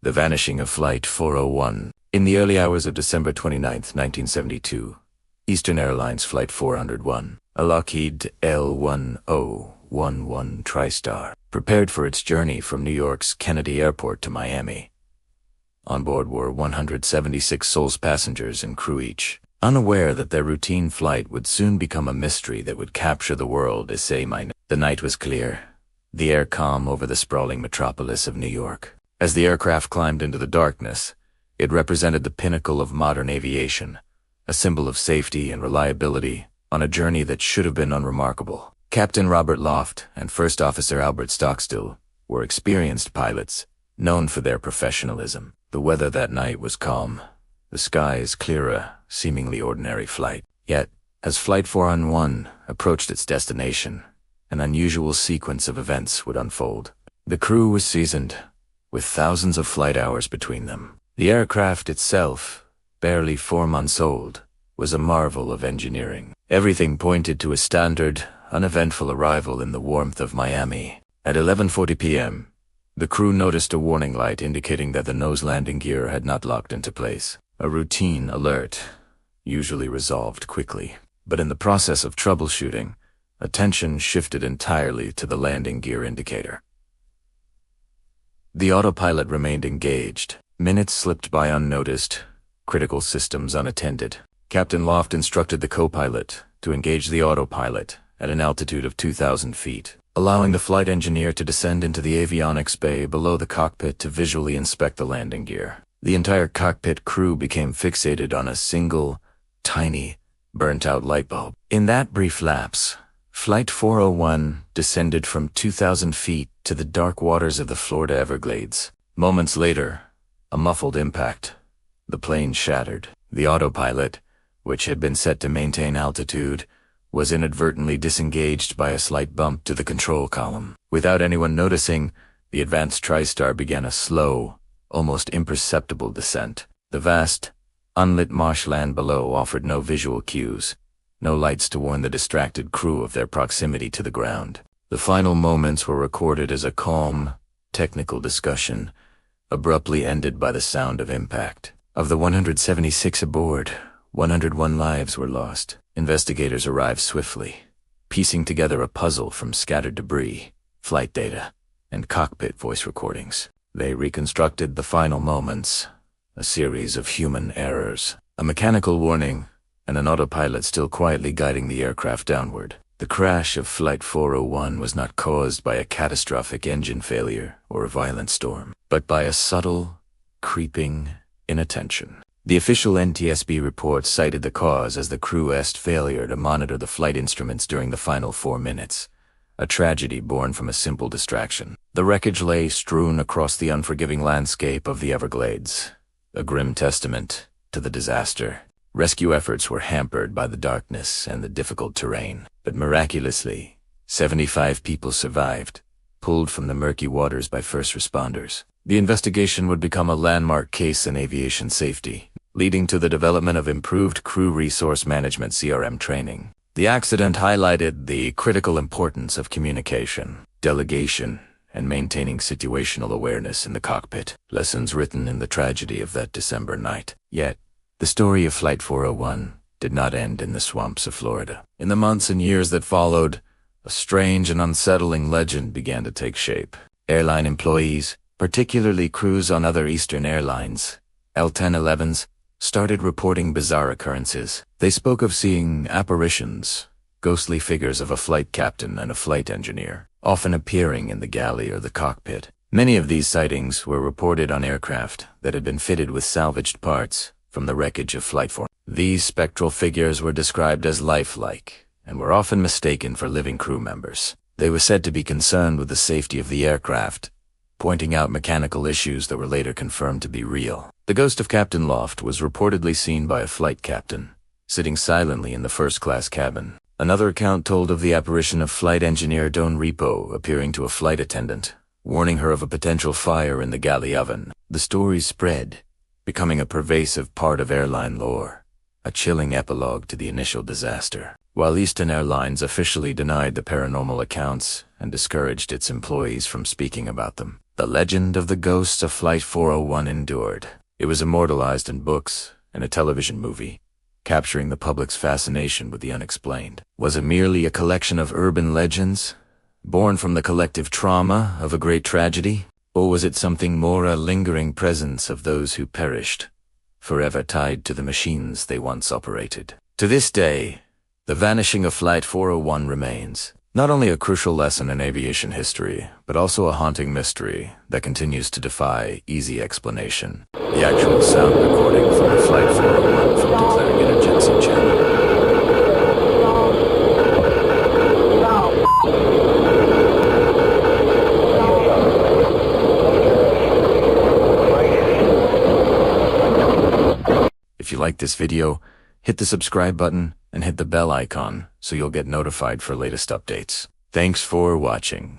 The Vanishing of Flight 401. In the early hours of December 29, 1972, Eastern Airlines Flight 401, a Lockheed L-1011 TriStar, prepared for its journey from New York's Kennedy Airport to Miami. On board were 176 sole passengers and crew each, unaware that their routine flight would soon become a mystery that would capture the world. The night was clear, the air calm over the sprawling metropolis of New York. As the aircraft climbed into the darkness, it represented the pinnacle of modern aviation, a symbol of safety and reliability on a journey that should have been unremarkable. Captain Robert Loft and First Officer Albert Stockstill were experienced pilots, known for their professionalism. The weather that night was calm, the skies clearer, seemingly ordinary flight. Yet, as Flight 401 approached its destination, an unusual sequence of events would unfold. The crew was seasoned, with thousands of flight hours between them. The aircraft itself, barely 4 months old, was a marvel of engineering. Everything pointed to a standard, uneventful arrival in the warmth of Miami. At 11:40 p.m., the crew noticed a warning light indicating that the nose landing gear had not locked into place. A routine alert, usually resolved quickly. But in the process of troubleshooting, attention shifted entirely to the landing gear indicator. The autopilot remained engaged. Minutes slipped by unnoticed, critical systems unattended. Captain Loft instructed the co-pilot to engage the autopilot at an altitude of 2,000 feet, allowing the flight engineer to descend into the avionics bay below the cockpit to visually inspect the landing gear. The entire cockpit crew became fixated on a single, tiny, burnt-out light bulb. In that brief lapse, Flight 401 descended from 2,000 feet to the dark waters of the Florida Everglades. Moments later, a muffled impact. The plane shattered. The autopilot, which had been set to maintain altitude, was inadvertently disengaged by a slight bump to the control column. Without anyone noticing, the advanced TriStar began a slow, almost imperceptible descent. The vast, unlit marshland below offered no visual cues, no lights to warn the distracted crew of their proximity to the ground. The final moments were recorded as a calm, technical discussion, abruptly ended by the sound of impact. Of the 176 aboard, 101 lives were lost. Investigators arrived swiftly, piecing together a puzzle from scattered debris, flight data, and cockpit voice recordings. They reconstructed the final moments, a series of human errors, a mechanical warning, and an autopilot still quietly guiding the aircraft downward. The crash of Flight 401 was not caused by a catastrophic engine failure or a violent storm, but by a subtle, creeping inattention. The official NTSB report cited the cause as the crew's failure to monitor the flight instruments during the final 4 minutes, a tragedy born from a simple distraction. The wreckage lay strewn across the unforgiving landscape of the Everglades, a grim testament to the disaster. Rescue efforts were hampered by the darkness and the difficult terrain, but miraculously, 75 people survived, pulled from the murky waters by first responders. The investigation would become a landmark case in aviation safety, leading to the development of improved crew resource management (CRM) training. The accident highlighted the critical importance of communication, delegation, and maintaining situational awareness in the cockpit, lessons written in the tragedy of that December night. Yet, the story of Flight 401 did not end in the swamps of Florida. In the months and years that followed, a strange and unsettling legend began to take shape. Airline employees, particularly crews on other Eastern Airlines, L-1011s, started reporting bizarre occurrences. They spoke of seeing apparitions, ghostly figures of a flight captain and a flight engineer, often appearing in the galley or the cockpit. Many of these sightings were reported on aircraft that had been fitted with salvaged parts from the wreckage of Flight 4. These spectral figures were described as lifelike and were often mistaken for living crew members. They were said to be concerned with the safety of the aircraft, pointing out mechanical issues that were later confirmed to be real. The ghost of Captain Loft was reportedly seen by a flight captain, sitting silently in the first-class cabin. Another account told of the apparition of flight engineer Don Repo appearing to a flight attendant, warning her of a potential fire in the galley oven. The stories spread, becoming a pervasive part of airline lore, a chilling epilogue to the initial disaster. While Eastern Airlines officially denied the paranormal accounts and discouraged its employees from speaking about them, The legend of the ghosts of Flight 401 endured. It was immortalized in books and a television movie, capturing the public's fascination with the unexplained. Was it merely a collection of urban legends, born from the collective trauma of a great tragedy? Or was it something more, a lingering presence of those who perished, forever tied to the machines they once operated? To this day, the vanishing of Flight 401 remains not only a crucial lesson in aviation history, but also a haunting mystery that continues to defy easy explanation. The actual sound recording from the Flight 401 from declaring emergency channel. If you like this video, hit the subscribe button and hit the bell icon so you'll get notified for latest updates. Thanks for watching.